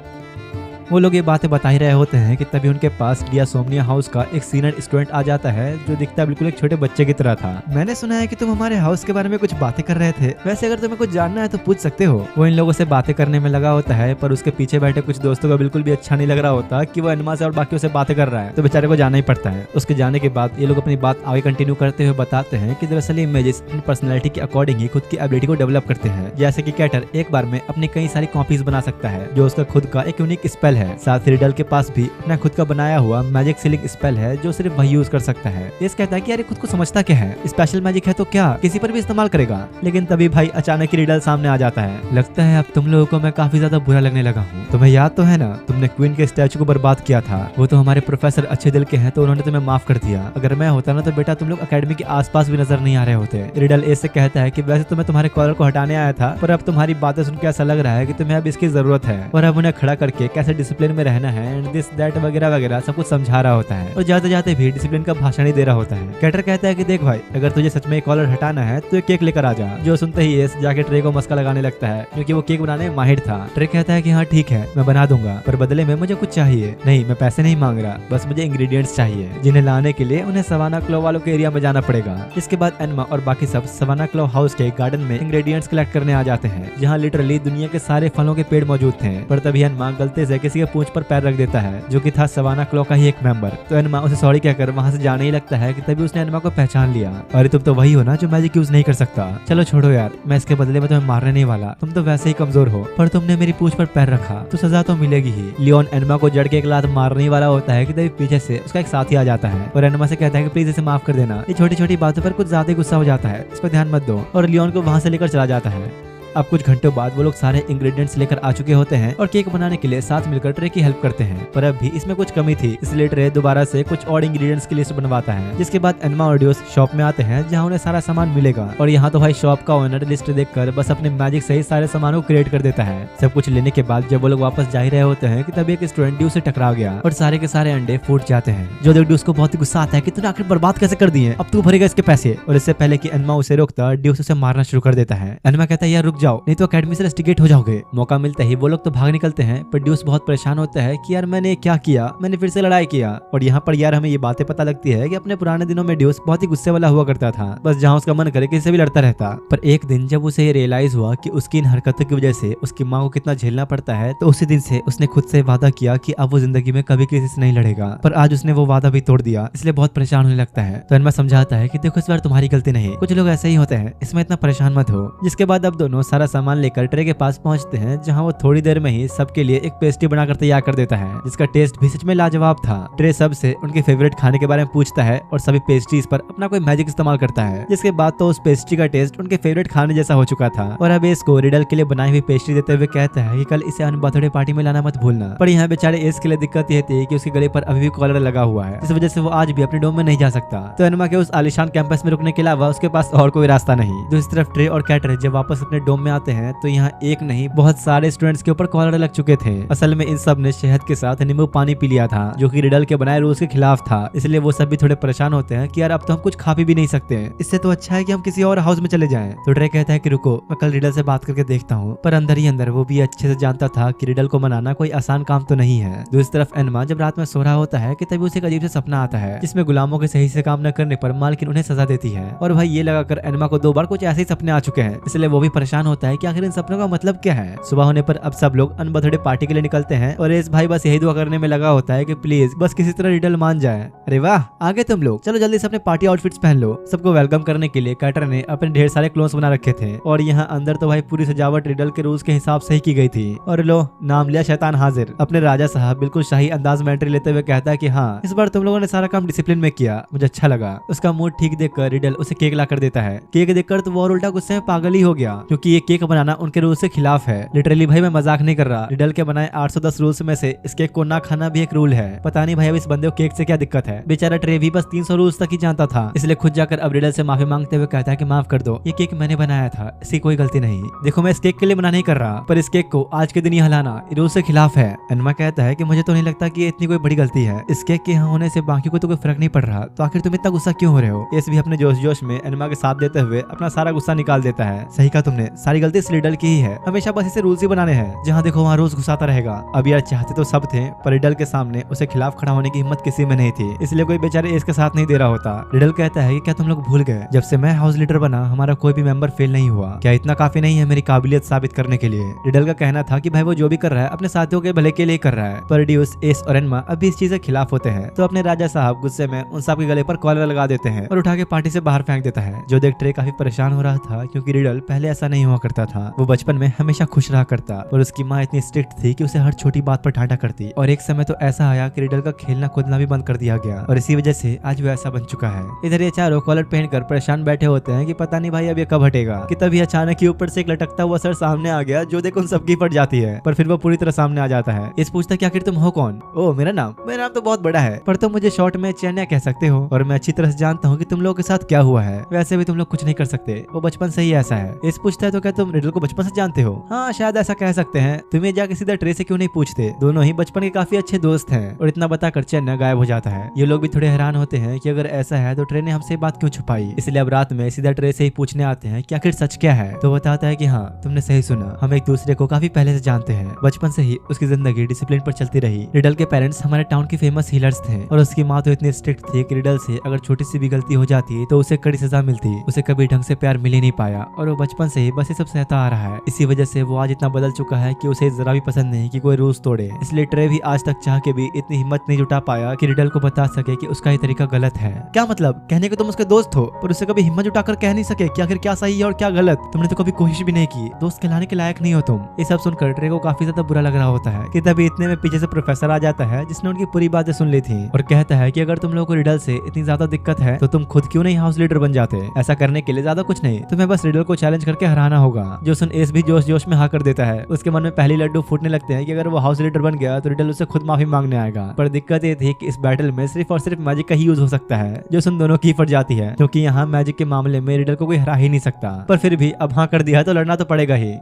वो लोग ये बातें बता ही रहे होते हैं कि तभी उनके पास डियासोम्निया हाउस का एक सीनियर स्टूडेंट आ जाता है, जो दिखता बिल्कुल एक छोटे बच्चे की तरह था। मैंने सुना है कि तुम हमारे हाउस के बारे में कुछ बातें कर रहे थे, वैसे अगर तुम्हें कुछ जानना है तो पूछ सकते हो। वो इन लोगों से बातें करने में लगा होता है, पर उसके पीछे बैठे कुछ दोस्तों को बिल्कुल भी अच्छा नहीं लग रहा होता कि वो एनमा से और बाकियों से बातें कर रहा है, तो बेचारे को जाना ही पड़ता है। उसके जाने के बाद ये लोग अपनी बात आगे कंटिन्यू करते हुए बताते हैं कि दरअसल इमेजेस इन पर्सनैलिटी के अकॉर्डिंग ही खुद की एबिलिटी को डेवलप करते हैं। जैसे कि कैटर एक बार में अपनी कई सारी कॉपीज बना सकता है, जो उसका खुद का एक यूनिक स्पेल है। साथ ही रिडल के पास भी अपना खुद का बनाया हुआ मैजिक सीलिंग स्पेल है, जो सिर्फ वही यूज कर सकता है। ये कहता है कि यार खुद को समझता क्या है, स्पेशल मैजिक है तो क्या किसी पर भी इस्तेमाल करेगा। लेकिन तभी भाई अचानक ही रिडल सामने आ जाता है। लगता है अब तुम लोगों को मैं काफी ज्यादा बुरा लगने लगा हूँ। तुम्हें याद तो है ना, तुमने क्वीन के स्टैचू को बर्बाद किया था। वो तो हमारे प्रोफेसर अच्छे दिल के हैं, तो उन्होंने तुम्हें माफ कर दिया। अगर मैं होता ना तो बेटा तुम लोग अकेडमी के आसपास भी नजर नहीं आ रहे होते। रिडल ए से कहता है कि वैसे तो मैं तुम्हारे कॉलर को हटाने आया था, पर अब तुम्हारी बातें सुनकर ऐसा लग रहा है कि तुम्हें अब इसकी जरूरत है। और अब उन्हें खड़ा करके कैसे डिसिप्लिन में रहना है एंड दिस दैट वगैरह वगैरह सब कुछ समझा रहा होता है। और जाते जाते भी डिसिप्लिन का भाषण ही दे रहा होता है। कैटर कहता है कि देख भाई, अगर तुझे सच में कॉलर हटाना है तो एक केक लेकर आ जा। जो सुनते ही एस जाके ट्रे को मस्का लगाने लगता है, क्योंकि वो केक बनाने में माहिर था। ट्रे कहता है कि हाँ ठीक है मैं बना दूंगा, पर बदले में मुझे कुछ चाहिए। नहीं मैं पैसे नहीं मांग रहा, बस मुझे इंग्रेडिएंट्स चाहिए, जिन्हें लाने के लिए उन्हें सवाना क्लो वालों के एरिया में जाना पड़ेगा। इसके बाद एनमा और बाकी सब सवाना क्लो हाउस के गार्डन में इंग्रेडिएंट्स कलेक्ट करने आ जाते हैं, जहाँ लिटरली दुनिया के सारे फलों के पेड़ मौजूद थे। पर तभी एनमा गलती से किसी के पूंछ पर पैर रख देता है, जो कि था सवाना क्लो का ही एक मेंबर। तो एनमा उसे सॉरी कहकर वहां से जाने ही लगता है कि तभी उसने एनमा को पहचान लिया। अरे तुम तो वही हो ना जो मैजिक यूज नहीं कर सकता। चलो छोड़ो यार, मैं इसके बदले में तुम्हें मारने नहीं वाला, तुम तो वैसे ही कमजोर हो, पर तुमने मेरी पूंछ पर पैर रखा तो सजा तो मिलेगी ही। लियोन एनमा को जड़ के एक लात मारने वाला होता है कि तभी पीछे से उसका एक साथी आ जाता है और एनमा से कहता है कि प्लीज इसे माफ कर देना, ये छोटी छोटी बातों पर कुछ ज्यादा गुस्सा हो जाता है, इस पर ध्यान मत दो। और लियोन को वहां से लेकर चला जाता है। अब कुछ घंटों बाद वो लोग सारे इंग्रेडिएंट्स लेकर आ चुके होते हैं और केक बनाने के लिए साथ मिलकर ट्रे की हेल्प करते हैं। पर अब भी इसमें कुछ कमी थी, इसलिए ट्रे दोबारा से कुछ और इंग्रेडिएंट्स की लिस्ट बनवाता है। जिसके बाद एनमा और ड्यूस शॉप में आते हैं, जहाँ उन्हें सारा सामान मिलेगा। और यहाँ तो भाई शॉप का ओनर लिस्ट देखकर बस अपने मैजिक से ही सारे सामानों को क्रिएट कर देता है। सब कुछ लेने के बाद जब वो लोग वापस जा ही रहे होते हैं कि तभी एक स्टूडेंट ड्यूस से टकरा गया और सारे के सारे अंडे फूट जाते हैं। जो देख ड्यूस को बहुत ही गुस्सा आता है कि तूने आखिर बर्बाद कैसे कर दिए, अब तू भरेगा इसके पैसे। और इससे पहले कि एनमा उसे रोकता, ड्यूस उसे मारना शुरू कर देता है। एनमा कहता है यार रुक जाओ, नहीं तो अकेडमी इन्वेस्टिगेट हो जाओगे। मौका मिलते ही वो लोग तो भाग निकलते हैं, पर ड्यूस बहुत परेशान होता है कि यार मैंने क्या किया, मैंने फिर से लड़ाई किया। और यहाँ पर यार हमें ये बातें पता लगती है कि अपने पुराने दिनों में ड्यूस बहुत ही गुस्से वाला हुआ करता था, बस जहाँ उसका मन करे किसी से भी लड़ता रहता। पर एक दिन जब उसे रियलाइज हुआ कि उसकी इन हरकतों की वजह से उसकी माँ को कितना झेलना पड़ता है, तो उसी दिन से उसने खुद से वादा किया कि अब वो जिंदगी में कभी किसी से नहीं लड़ेगा। पर आज उसने वो वादा भी तोड़ दिया, इसलिए बहुत परेशान होने लगता है। तो एनमा समझाता है कि देखो इस बार तुम्हारी गलती नहीं, कुछ लोग ऐसे ही होते हैं, इसमें इतना परेशान मत हो। जिसके बाद अब दोनों सारा सामान लेकर ट्रे के पास पहुंचते हैं, जहां वो थोड़ी देर में ही सबके लिए एक पेस्ट्री बनाकर तैयार कर देता है, जिसका टेस्ट भी सच में लाजवाब था। ट्रे सबसे उनके फेवरेट खाने के बारे में पूछता है और सभी पेस्ट्रीज पर अपना कोई मैजिक इस्तेमाल करता है, जिसके बाद तो उस पेस्ट्री का टेस्ट उनके फेवरेट खाने जैसा हो चुका था। और अब इसको रिडल के लिए बनाई हुई पेस्ट्री देते हुए कहता है कि कल इसे बर्थडे पार्टी में लाना मत भूलना। पर यहाँ बेचारे एस के लिए दिक्कत ये थी कि उसके गले पर अभी भी कॉलर लगा हुआ है, इस वजह से वो आज भी अपने डोम में नहीं जा सकता। तो एनमा के उस आलिशान कैंपस में रुकने के अलावा उसके पास और कोई रास्ता नहीं। दूसरी तरफ ट्रे और कैटर जब वापस अपने डोम में आते हैं तो यहाँ एक नहीं बहुत सारे स्टूडेंट्स के ऊपर कॉलर लग चुके थे। असल में इन सब ने शहद के साथ नींबू पानी पी लिया था, जो कि रिडल के बनाए रूल्स के खिलाफ था। इसलिए वो सब भी थोड़े परेशान होते हैं कि यार अब तो हम कुछ खा भी नहीं सकते हैं, इससे तो अच्छा है कि हम किसी और हाउस में चले जाएं। तो ट्रे कहता है कि रुको, मैं कल रिडल से बात करके देखता हूँ। पर अंदर ही अंदर वो भी अच्छे से जानता था कि रिडल को मनाना कोई आसान काम तो नहीं है। दूसरी तरफ एनमा जब रात में सो रहा होता है कि तभी उसे एक अजीब से सपना आता है, जिसमें गुलामों के सही से काम न करने पर मालकिन उन्हें सजा देती है। और भाई ये लगाकर एनमा को 2 बार कुछ ऐसे ही सपने आ चुके हैं, इसलिए वो भी परेशान होता है कि आखिर इन सपनों का मतलब क्या है। सुबह होने पर अब सब लोग अनबर्थडे पार्टी के लिए निकलते हैं और इस भाई बस यही दुआ करने में लगा होता है कि प्लीज बस किसी तरह रिडल मान जाए। अरे वाह, आगे तुम लोग चलो जल्दी से अपने पार्टी आउटफिट्स पहन लो। सबको वेलकम करने के लिए कैटर ने अपने ढेर सारे क्लोथ्स बना रखे थे और यहाँ अंदर तो भाई पूरी सजावट रिडल के रूल्स के हिसाब से ही की गई थी। और लो, नाम लिया शैतान हाजिर। अपने राजा साहब बिल्कुल शाही अंदाज में एंट्री लेते हुए कहता है कि हाँ, इस बार तुम लोगों ने सारा काम डिसिप्लिन में किया, मुझे अच्छा लगा। उसका मूड ठीक देखकर रिडल उसे केक ला कर देता है। केक देखकर तो वो और उल्टा गुस्से में पागल ही हो गया, क्योंकि ये केक बनाना उनके रूल से खिलाफ है। लिटरली भाई मैं मजाक नहीं कर रहा, रिडल के बनाए 810 रूल्स में से इस केक को ना खाना भी एक रूल है। पता नहीं भाई अब इस बंदे को केक से क्या दिक्कत है। बेचारा ट्रे भी बस 300 रूल्स तक ही जानता था, इसलिए खुद जाकर अब रिडल से माफी मांगते हुए कहता है कि माफ कर दो, ये केक मैंने बनाया था, इसकी कोई गलती नहीं। देखो मैं इस केक के लिए मना नहीं कर रहा, पर इस केक को आज के दिन ही हिलाना रूल से खिलाफ है। एनमा कहता है कि मुझे तो नहीं लगता कि ये इतनी कोई बड़ी गलती है, इस केक के यहाँ होने से बाकी को तो कोई फर्क नहीं पड़ रहा, तो आखिर तुम इतना गुस्सा क्यों हो रहे हो। एस भी अपने जोश जोश में एनमा के साथ देते हुए अपना सारा गुस्सा निकाल देता है। सही कहा तुमने, सारी गलती इस रिडल की ही है, हमेशा बस इसे रूल्स ही बनाने हैं, जहाँ देखो वहाँ रोज घुसाता रहेगा। अब यार चाहते तो सब थे, पर रिडल के सामने उसे खिलाफ खड़ा होने की हिम्मत किसी में नहीं थी, इसलिए कोई बेचारे एस के साथ नहीं दे रहा होता। रिडल कहता है कि क्या तुम लोग भूल गए, जब से मैं हाउस लीडर बना हमारा कोई भी मेंबर फेल नहीं हुआ, क्या इतना काफी नहीं है मेरी काबिलियत साबित करने के लिए। रिडल का कहना था कि भाई वो जो भी कर रहा है अपने साथियों के भले के लिए कर रहा है, पर ड्यूस, एस और एनमा अभी इस चीज के खिलाफ होते हैं। तो अपने राजा साहब गुस्से में उन सब के गले पर कॉलर लगा देते हैं और उठा के पार्टी से बाहर फेंक देता है, जो देख ट्रे काफी परेशान हो रहा था, क्योंकि रिडल पहले ऐसा नहीं हुआ करता था। वो बचपन में हमेशा खुश रहा करता, और उसकी माँ इतनी स्ट्रिक्ट थी कि उसे हर छोटी बात पर डांटा करती। और एक समय तो ऐसा आया कि रिडल का खेलना कूदना भी बंद कर दिया गया, और इसी वजह से आज वो ऐसा बन चुका है। इधर ये चारों कॉलर पहनकर परेशान बैठे होते हैं कि पता नहीं भाई अब ये कब हटेगा, कि तभी अचानक ही ऊपर से एक लटकता हुआ सर सामने आ गया, जो देख उन सबकी फट जाती है, पर फिर वो पूरी तरह सामने आ जाता है। इस पूछता कि आखिर तुम हो कौन। ओ मेरा नाम तो बहुत बड़ा है, पर तुम मुझे शॉर्ट में चैन्या कह सकते हो, और मैं अच्छी तरह से जानता हूँ कि तुम लोगों के साथ क्या हुआ है। वैसे भी तुम लोग कुछ नहीं कर सकते, वो बचपन से ही ऐसा है। इस पूछता है तो क्या तुम रिडल को बचपन से जानते हो। हाँ शायद ऐसा कह सकते हैं, तुम्हें जाके सीधा ट्रे से क्यों नहीं पूछते, दोनों ही बचपन के काफी अच्छे दोस्त हैं। और इतना बताकर चैन्या गायब हो जाता है। ये लोग भी थोड़े हैरान होते हैं कि अगर ऐसा है तो ट्रे ने हमसे बात क्यों छुपाई, इसलिए अब रात में सीधा ट्रे से ही पूछने आते हैं कि आखिर सच क्या है। तो बताता है कि हाँ तुमने सही सुना, हम एक दूसरे को काफी पहले से जानते हैं, बचपन से ही उसकी जिंदगी डिसिप्लिन पर चलती रही। रिडल के पेरेंट्स हमारे टाउन की फेमस हीलर्स थे, और उसकी माँ तो इतनी स्ट्रिक्ट थी कि रिडल से अगर छोटी सी भी गलती हो जाती तो उसे कड़ी सजा मिलती। उसे कभी ढंग से प्यार मिल ही नहीं पाया, और वो बचपन से ही बस ये सब सहता आ रहा है। इसी वजह से वो आज इतना बदल चुका है कि उसे जरा भी पसंद नहीं कि कोई रूल्स तोड़े। इसलिए ट्रे भी आज तक चाह के भी इतनी हिम्मत नहीं जुटा पाया कि रिडल को बता सके कि उसका ये तरीका गलत है। क्या मतलब, कहने को तुम उसके दोस्त हो, पर उसे कभी हिम्मत जुटाकर कह नहीं सके कि आखिर क्या सही है और क्या गलत। तुमने तो कभी कोशिश भी नहीं की, दोस्त कहलाने के लायक नहीं हो तुम। ये सब सुनकर ट्रे को काफी ज्यादा बुरा लग रहा होता है कि तभी इतने में पीछे से प्रोफेसर आ जाता है, जिसने उनकी पूरी बातें सुन ली थी, और कहता है कि अगर तुम लोगों को रिडल से इतनी ज्यादा दिक्कत है तो तुम खुद क्यों नहीं हाउस लीडर बन जाते। ऐसा करने के लिए ज्यादा कुछ नहीं, तुम्हें बस रिडल को चैलेंज करके हराना होगा। जो सुन एस भी जोश जोश में हाँ कर देता है। उसके मन में पहली लड्डू फूटने लगते हैं कि अगर वो हाउस लीडर बन गया तो रिडल उससे खुद माफी मांगने आएगा। पर दिक्कत ये थी कि इस बैटल में सिर्फ और सिर्फ मैजिक का ही यूज हो सकता है, जो सुन दोनों की फट जाती है, क्योंकि यहाँ मैजिक के मामले में रिडल को कोई हरा ही नहीं सकता। पर फिर भी अब हाँ कर दिया तो लड़ना तो पड़ेगा ही।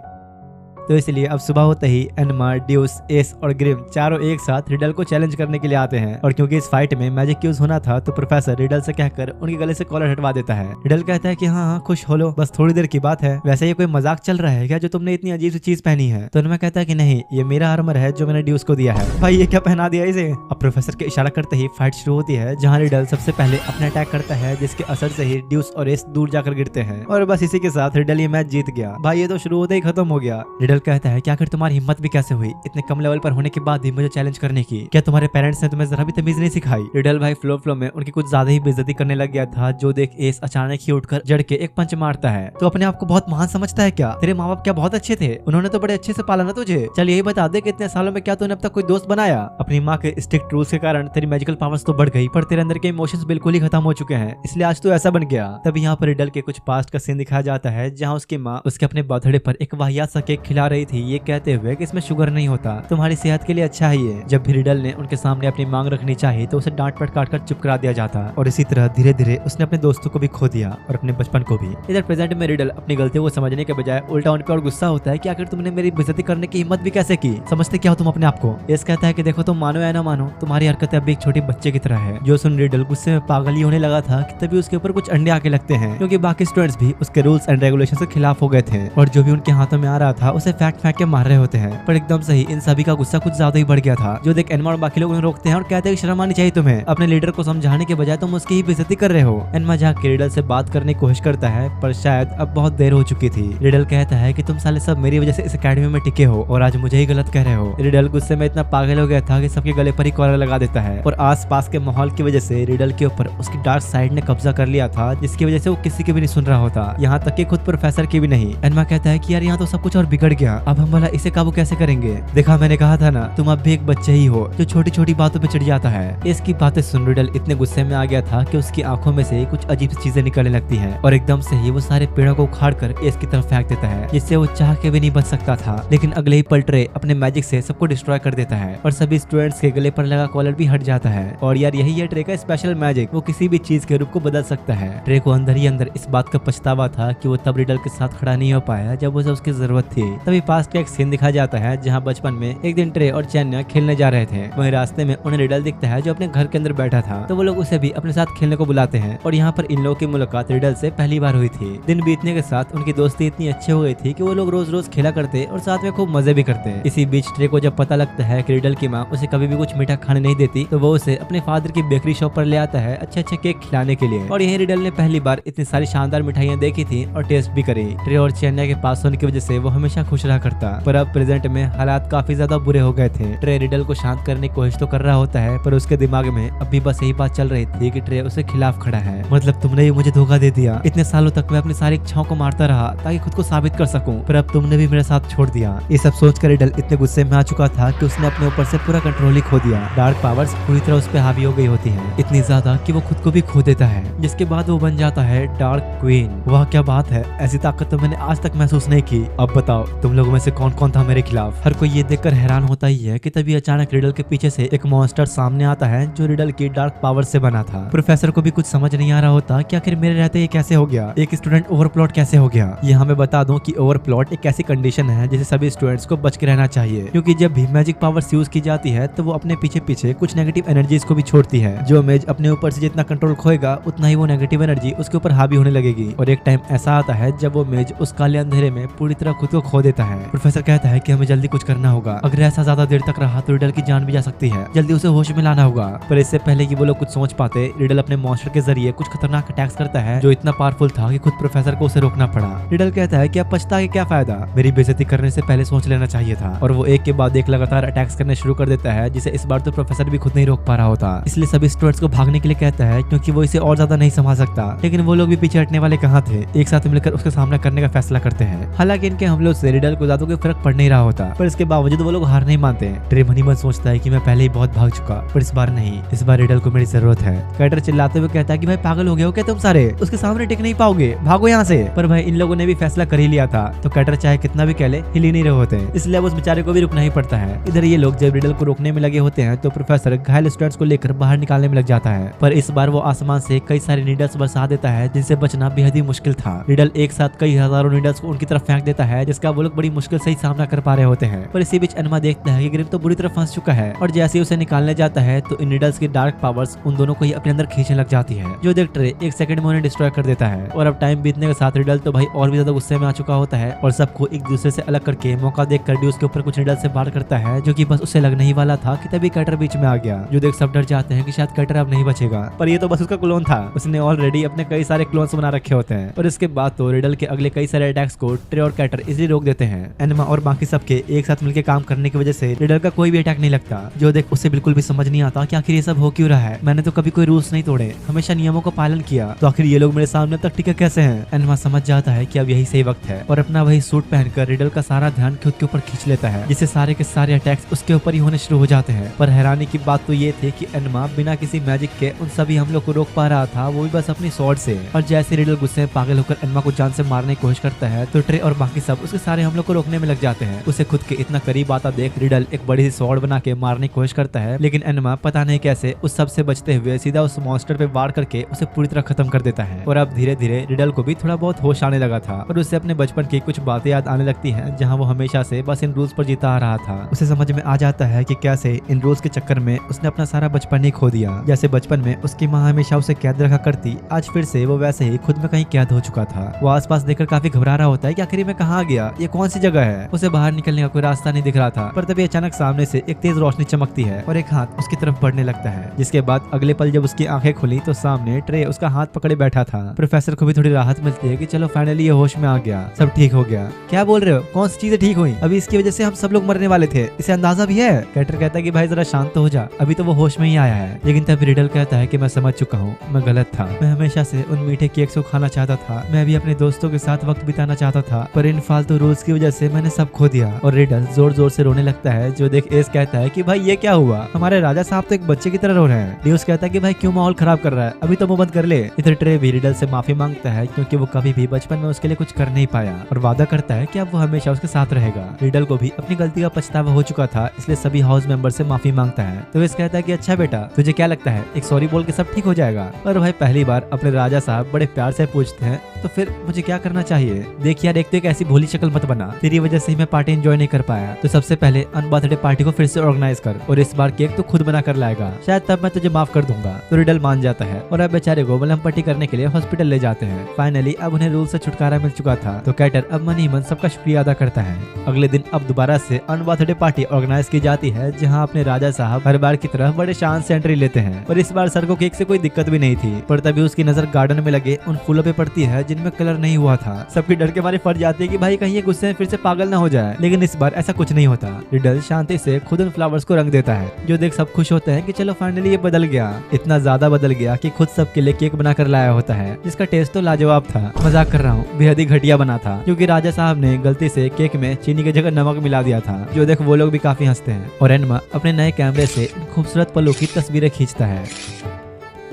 तो इसलिए अब सुबह होते ही एनमा, ड्यूस, एस और ग्रिम चारों एक साथ रिडल को चैलेंज करने के लिए आते हैं। और क्योंकि इस फाइट में मैजिक यूज होना था तो प्रोफेसर रिडल से कहकर उनके गले से कॉलर हटवा देता है। रिडल कहता है कि हाँ हाँ खुश हो लो, बस थोड़ी देर की बात है, वैसे ये कोई मजाक चल रहा है क्या जो तुमने इतनी अजीब सी चीज पहनी है। तो एनमा कहता है कि नहीं, ये मेरा आर्मर है जो मैंने ड्यूस को दिया है। भाई ये क्या पहना दिया इसे। अब प्रोफेसर के इशारा करते ही फाइट शुरू होती है, जहाँ रिडल सबसे पहले अपना अटैक करता है, जिसके असर से ही ड्यूस और एस दूर जाकर गिरते हैं, और बस इसी के साथ रिडल ये मैच जीत गया। भाई ये तो शुरू होते ही खत्म हो गया। रिडल रिडल कहता है कि आखिर तुम्हारी हिम्मत भी कैसे हुई इतने कम लेवल पर होने के बाद भी मुझे चैलेंज करने की? क्या तुम्हारे पेरेंट्स ने तुम्हें जरा भी तमीज नहीं सिखाई? रिडल भाई फ्लो में उनकी कुछ ज्यादा ही बेइज्जती करने लग गया था, जो देख एस अचानक ही उठकर जड़ के एक पंच मारता है। तो अपने आप को बहुत महान समझता है क्या? तेरे माँ बाप क्या बहुत अच्छे थे? उन्होंने तो बड़े अच्छे से पाला ना तुझे। चल यही बता दे कि इतने सालों में क्या तूने अब तक कोई दोस्त बनाया? अपनी माँ के स्ट्रिक्ट रूल्स के कारण तेरी मैजिकल पावर्स तो बढ़ गई, पर तेरे अंदर के इमोशंस बिल्कुल ही खत्म हो चुके हैं, इसलिए आज तू ऐसा बन गया। तभी यहाँ पर रिडल के कुछ पास्ट का सीन दिखाया जाता है, जहाँ उसकी माँ उसके अपने बर्थडे पर एक वाहियात सा केक खिला रही थी, ये कहते हुए कि इसमें शुगर नहीं होता, तुम्हारी सेहत के लिए अच्छा ही है। जब भी रिडल ने उनके सामने अपनी मांग रखनी चाहिए तो उसे डांट पटकाट कर चुप करा दिया जाता, और इसी तरह धीरे धीरे उसने अपने दोस्तों को भी खो दिया और अपने बचपन को भी। इधर प्रेजेंट में रिडल अपनी गलतियों को समझने के बजाय उल्टा उन पर और गुस्सा होता है कि आखिर तुमने मेरी बेइज्जती करने की हिम्मत भी कैसे की? समझते क्या हो तुम अपने आप को? यस कहता है कि देखो तुम मानो या ना मानो, तुम्हारी हरकतें अभी एक छोटे बच्चे की तरह है। जो सुन रिडल गुस्से में पागल ही होने लगा था कि तभी उसके ऊपर कुछ अंडे आके लगते हैं, क्योंकि बाकी स्टूडेंट्स भी उसके रूल्स एंड रेगुलेशन के खिलाफ हो गए थे और जो भी उनके हाथों में आ रहा था उसे फेंक के मार रहे होते हैं। पर एकदम सही इन सभी का गुस्सा कुछ ज्यादा ही बढ़ गया था, जो देख एनमा और बाकी लोग उन्हें रोकते हैं और कहते हैं शर्म आनी चाहिए तुम्हें, अपने लीडर को समझाने के बजाय तुम उसकी ही बेइज्जती कर रहे हो। एनमा जाके रिडल से बात करने की कोशिश करता है, पर शायद अब बहुत देर हो चुकी थी। रिडल कहता है कि तुम साले सब मेरी वजह से इस एकेडमी में टिके हो और आज मुझे ही गलत कह रहे हो। रिडल गुस्से में इतना पागल हो गया था कि सबके गले पर ही कॉलर लगा देता है, और आस पास के माहौल की वजह से रिडल के ऊपर उसकी डार्क साइड ने कब्जा कर लिया था, जिसकी वजह से वो किसी की भी नहीं सुन रहा होता, यहाँ तक कि खुद प्रोफेसर की भी नहीं। एनमा कहता है कि यार यहाँ तो सब कुछ और बिगड़ गया, अब हम भला इसे काबू कैसे करेंगे? देखा मैंने कहा था ना, तुम अब भी एक बच्चे ही हो जो छोटी छोटी बातों पे चिढ़ जाता है। इसकी बातें सुन रिडल इतने गुस्से में आ गया था कि उसकी आंखों में से कुछ अजीब सी चीजें निकलने लगती हैं, और एकदम से ही वो सारे पेड़ों को उखाड़ कर एस की तरफ फेंक देता है, जिससे वो चाह के भी नहीं बच सकता था। लेकिन अगले ही पल ट्रे अपने मैजिक से सबको डिस्ट्रॉय कर देता है और सभी स्टूडेंट्स के गले पर लगा कॉलर भी हट जाता है। और यार यही है ट्रे का स्पेशल मैजिक, वो किसी भी चीज के रूप को बदल सकता है। ट्रे को अंदर ही अंदर इस बात का पछतावा था कि वो तब रिडल के साथ खड़ा नहीं हो पाया जब उसे उसकी जरूरत थी। तभी पास का एक सीन दिखाया जाता है, जहाँ बचपन में एक दिन ट्रे और चैन्या खेलने जा रहे थे। वहीं रास्ते में उन्हें रिडल दिखता है जो अपने घर के अंदर बैठा था, तो वो लोग उसे भी अपने साथ खेलने को बुलाते हैं, और यहाँ पर इन लोगों की मुलाकात रिडल से पहली बार हुई थी। दिन बीतने के साथ उनकी दोस्ती इतनी अच्छी हो गई थी कि वो लोग रोज रोज खेला करते और साथ में खूब मजे भी करते। इसी बीच ट्रे को जब पता लगता है कि रिडल की माँ उसे कभी भी कुछ मीठा खाने नहीं देती, तो वो उसे अपने फादर की बेकरी शॉप पर ले आता है अच्छे अच्छे केक खिलाने के लिए। और यही रिडल ने पहली बार इतनी सारी शानदार मिठाइयाँ देखी थी और टेस्ट भी करी। ट्रे और चैन्या के पास होने की वजह से वो हमेशा खुश रहा करता, पर अब प्रेजेंट में हालात काफी ज्यादा बुरे हो गए थे। ट्रे रिडल को शांत करने की कोशिश तो कर रहा होता है, पर उसके दिमाग में अभी बस यही बात चल रही थी कि ट्रे उसके खिलाफ खड़ा है। मतलब तुमने भी मुझे धोखा दे दिया, इतने सालों तक मैं अपनी सारी इच्छाओं को मारता रहा ताकि खुद को साबित कर सकूं, पर अब तुमने भी मेरे साथ छोड़ दिया। ये सब सोचकर रिडल इतने गुस्से में आ चुका था कि उसने अपने ऊपर से पूरा कंट्रोल ही खो दिया। डार्क पावर्स पूरी तरह उस पर हावी हो गई होती हैं, इतनी ज्यादा कि वो खुद को भी खो देता है, जिसके बाद वो बन जाता है डार्क क्वीन। वाह क्या बात है, ऐसी ताकत तो मैंने आज तक महसूस नहीं की। अब बताओ तुम लोगों में से कौन कौन था मेरे खिलाफ? हर कोई ये देखकर हैरान होता ही है कि तभी अचानक रिडल के पीछे से एक मॉन्स्टर सामने आता है जो रिडल की डार्क पावर से बना था। प्रोफेसर को भी कुछ समझ नहीं आ रहा होता कि आखिर मेरे रहते ये कैसे हो गया, एक स्टूडेंट ओवरप्लॉट कैसे हो गया। यहाँ मैं बता दूं कि ओवरप्लॉट एक ऐसी कंडीशन है जिसे सभी स्टूडेंट्स को बच के रहना चाहिए, क्योंकि जब भी मैजिक पावर्स यूज की जाती है तो वो अपने पीछे पीछे कुछ नेगेटिव एनर्जीज को भी छोड़ती है। जो मेज अपने ऊपर से जितना कंट्रोल खोएगा उतना ही वो नेगेटिव एनर्जी उसके ऊपर हावी होने लगेगी, और एक टाइम ऐसा आता है जब वो मेज उस काले अंधेरे में पूरी तरह खुद को खो देता है। प्रोफेसर कहता है कि हमें जल्दी कुछ करना होगा, अगर ऐसा ज्यादा देर तक रहा तो रिडल की जान भी जा सकती है, जल्दी उसे होश में लाना होगा। पर इससे पहले कि वो लोग कुछ सोच पाते, रिडल अपने मॉन्स्टर के जरिए कुछ खतरनाक अटैक्स करता है जो इतना पावरफुल था कि खुद प्रोफेसर को उसे रोकना पड़ा। रिडल कहता है कि अब पछता के क्या फायदा, मेरी बेइज्जती करने से पहले सोच लेना चाहिए था, और वो एक के बाद एक लगातार अटैक्स करने शुरू कर देता है, जिसे इस बार तो प्रोफेसर भी खुद नहीं रोक पा रहा होता। इसलिए सभी स्टूडेंट्स को भागने के लिए कहता है, क्योंकि वो इसे और ज्यादा नहीं संभाल सकता। लेकिन वो लोग भी पीछे हटने वाले कहाँ थे, एक साथ मिलकर उसका सामना करने का फैसला करते हैं। हालांकि इनके हमलों से रिडल को ज्यादा कोई फर्क पड़ नहीं रहा होता, पर इसके बावजूद वो लोग हार नहीं मानते हैं। ट्रे मनी मन सोचता है कि मैं पहले ही बहुत भाग चुका, पर इस बार नहीं, इस बार रिडल को मेरी जरूरत है। कैटर चिल्लाते हुए कहता है कि भाई पागल हो गए हो क्या तुम सारे, उसके सामने टिक नहीं पाओगे, भागो यहाँ से। पर भाई इन लोगों ने भी फैसला कर ही लिया था, तो कैटर चाहे कितना भी कह ले हिल ही नहीं रहे होते, इसलिए अब उस बेचारे को भी रुकना ही पड़ता है। इधर ये लोग जब रिडल को रोकने में लगे होते हैं तो प्रोफेसर घायल स्टूडेंट्स को लेकर बाहर निकालने में लग जाता है, पर इस बार वो आसमान से कई सारे नीडल्स बरसा देता है, जिनसे बचना बेहद ही मुश्किल था। रिडल एक साथ कई हजारों नीडल्स को उनकी तरफ फेंक देता है, जिसका वो लोग बड़ी मुश्किल से ही सामना कर पा रहे होते हैं। पर इसी बीच एनमा देखता है कि ग्रिम तो बुरी तरह फंस चुका है, और जैसे ही उसे निकालने जाता है तो इन नीडल्स की डार्क पावर्स उन दोनों को ही अपने अंदर खींचने लग जाती है, जो देख ट्रे एक सेकंड में उन्हें डिस्ट्रॉय कर देता है। और अब टाइम बीतने के साथ रिडल तो भाई और भी ज्यादा गुस्से में आ चुका होता है, और सबको एक दूसरे से अलग करके मौका देख कर भी उसके ऊपर कुछ नीडल से वार करता है, जो कि बस उसे लगने ही वाला था कि तभी कैटर बीच में आ गया, जो देख सब डर जाते हैं कि शायद कैटर अब नहीं बचेगा। पर ये तो बस उसका क्लोन था, उसने ऑलरेडी अपने कई सारे क्लोन्स बना रखे होते हैं। और इसके बाद तो रिडल के अगले कई सारे अटैक्स को ट्रे और कैटर इजीली रोक देता होते हैं। एनिमा और बाकी सबके एक साथ मिलकर काम करने की वजह से रिडल का कोई भी अटैक नहीं लगता, जो देख उसे बिल्कुल भी समझ नहीं आता कि आखिर ये सब हो क्यों रहा है। मैंने तो कभी कोई रूल्स नहीं तोड़े, हमेशा नियमों का पालन किया, तो आखिर ये लोग मेरे सामने तक टिके कैसे हैं। एनिमा समझ जाता है कि अब यही सही वक्त है और अपना वही सूट पहनकर रिडल का सारा ध्यान खुद के ऊपर खींच लेता है, जिससे सारे के सारे अटैक्स उसके ऊपर ही होने शुरू हो जाते हैं। पर हैरानी की बात तो ये थी कि एनिमा बिना किसी मैजिक के उन सभी हमलों को रोक पा रहा था, वो भी बस अपनी स्वॉर्ड से। और जैसे रिडल गुस्से में पागल होकर एनिमा को जान से मारने की कोशिश करता है तो ट्रे और बाकी सब उसके सारे हमलों को रोकने में लग जाते हैं। उसे खुद के इतना करीब आता देख रिडल एक बड़ी सी स्वॉर्ड बना के मारने की कोशिश करता है, लेकिन एनिमा पता नहीं कैसे उस सब से बचते हुए सीधा उस मॉन्स्टर पे वार करके उसे पूरी तरह खत्म कर देता है। और अब धीरे धीरे रिडल को भी थोड़ा बहुत होश आने लगा था और उसे अपने बचपन की कुछ बातें याद आने लगती हैं, जहां वो हमेशा से बस इन रूल्स पर जीता आ रहा था। उसे समझ में आ जाता है कि कैसे इन रूल्स के चक्कर में उसने अपना सारा बचपन ही खो दिया। जैसे बचपन में उसकी माँ हमेशा उसे कैद रखा करती, आज फिर से वो वैसे ही खुद में कहीं कैद हो चुका था। वो आसपास देखकर काफी घबरा रहा होता है कि आखिर मैं कहाँ गया, ये कौन सी जगह है। उसे बाहर निकलने का कोई रास्ता नहीं दिख रहा था, पर तभी अचानक सामने से एक तेज रोशनी चमकती है और एक हाथ उसकी तरफ बढ़ने लगता है, जिसके बाद अगले पल जब उसकी आंखें खुली तो सामने ट्रे उसका हाथ पकड़े बैठा था। प्रोफेसर को भी थोड़ी राहत मिलती है कि चलो फाइनली ये होश में आ गया, सब ठीक हो गया। क्या बोल रहे हो, कौन सी चीजें ठीक हुई, अभी इसकी वजह से हम सब लोग मरने वाले थे, इसे अंदाजा भी है। कैटर कहता है कि भाई जरा शांत हो जा, अभी तो वो होश में ही आया है। लेकिन तब रिडल कहता है कि मैं समझ चुका हूँ, मैं गलत था, मैं हमेशा से उन मीठे केक्स को खाना चाहता था, मैं भी अपने दोस्तों के साथ वक्त बिताना चाहता था, पर इन फालतू रूल्स की वजह से मैंने सब खो दिया। और रिडल जोर जोर से रोने लगता है, जो देख एस कहता है कि भाई ये क्या हुआ, हमारे राजा साहब तो एक बच्चे की तरह रो रहे हैं। ड्यूस कहता है कि भाई क्यों माहौल खराब कर रहा है, अभी तो मुंह बंद कर ले। इधर ट्रे भी रिडल से माफी मांगता है क्योंकि वो कभी भी बचपन में उसके लिए कुछ कर नहीं पाया और वादा करता है कि अब वो हमेशा उसके साथ रहेगा। रिडल को भी अपनी गलती का पछतावा हो चुका था, इसलिए सभी हाउस मेंबर से माफी मांगता है। तो एस कहता है कि अच्छा बेटा, तुझे क्या लगता है एक सॉरी बोल के सब ठीक हो जाएगा। और भाई पहली बार अपने राजा साहब बड़े प्यार से पूछते हैं तो फिर मुझे क्या करना चाहिए। देख यार, एक तो एक ऐसी भोली शक्ल मत बना, तेरी वजह से ही मैं पार्टी एंजॉय नहीं कर पाया, तो सबसे पहले अनबर्थडे पार्टी को फिर से ऑर्गेनाइज कर और इस बार केक तो खुद बना कर लाएगा, शायद तब मैं तुझे माफ कर दूंगा। तो रिडल मान जाता है और अब बेचारे को मलहम पट्टी करने के लिए हॉस्पिटल ले जाते हैं। फाइनली अब उन्हें रूल से छुटकारा मिल चुका था, तो कैटर अब मन ही मन सबका शुक्रिया अदा करता है। अगले दिन अब दोबारा से अनबर्थडे पार्टी ऑर्गेनाइज की जाती है, जहाँ अपने राजा साहब हर बार की तरह बड़े शान से एंट्री लेते हैं और इस बार सर को केक से कोई दिक्कत भी नहीं थी। पर तभी उसकी नजर गार्डन में लगे उन फूलों पे पड़ती है जिनमें कलर नहीं हुआ था। सबकी डर के मारे फट जाती है कि भाई कहीं ये गुस्से में फिर से पागल ना हो जाए, लेकिन इस बार ऐसा कुछ नहीं होता। रिडल शांति से खुद उन फ्लावर्स को रंग देता है, जो देख सब खुश होते हैं कि चलो फाइनली ये बदल गया। इतना ज्यादा बदल गया कि खुद सबके लिए केक बना कर लाया होता है, जिसका टेस्ट तो लाजवाब था। मजाक कर रहा हूँ, बेहद ही घटिया बना था, क्योंकि राजा साहब ने गलती से केक में चीनी की जगह नमक मिला दिया था, जो देख वो लोग भी काफी हंसते हैं। और एनिमा अपने नए कैमरे से इन खूबसूरत पलों की तस्वीरें खींचता है।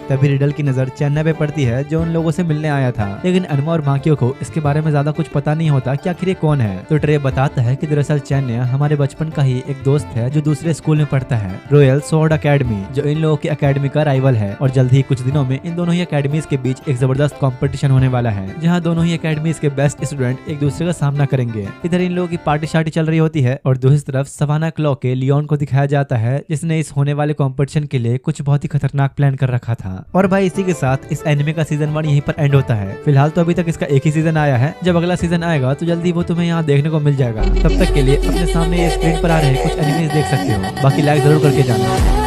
तभी रिडल की नजर चेन्नई पे पड़ती है, जो उन लोगों से मिलने आया था, लेकिन एनिमा और बाकियों को इसके बारे में ज्यादा कुछ पता नहीं होता कि आखिर ये कौन है। तो ट्रे बताता है कि दरअसल चेन्नई हमारे बचपन का ही एक दोस्त है, जो दूसरे स्कूल में पढ़ता है, रॉयल स्वॉर्ड अकेडमी, जो इन लोगों की अकेडमी का राइवल है। और जल्द ही कुछ दिनों में इन दोनों ही अकेडमीज के बीच एक जबरदस्त कॉम्पिटिशन होने वाला है, जहाँ दोनों ही अकेडमीज के बेस्ट स्टूडेंट एक दूसरे का सामना करेंगे। इधर इन लोगों की पार्टी शार्टी चल रही होती है और दूसरी तरफ सवाना क्लॉ के लियोन को दिखाया जाता है, जिसने इस होने वाले कॉम्पिटिशन के लिए कुछ बहुत ही खतरनाक प्लान कर रखा था। और भाई इसी के साथ इस एनिमे का सीजन 1 यहीं पर एंड होता है। फिलहाल तो अभी तक इसका एक ही सीजन आया है, जब अगला सीजन आएगा तो जल्दी वो तुम्हें यहाँ देखने को मिल जाएगा। तब तक के लिए अपने सामने ये स्क्रीन पर आ रहे कुछ एनिमेज देख सकते हो, बाकी लाइक जरूर करके जाना।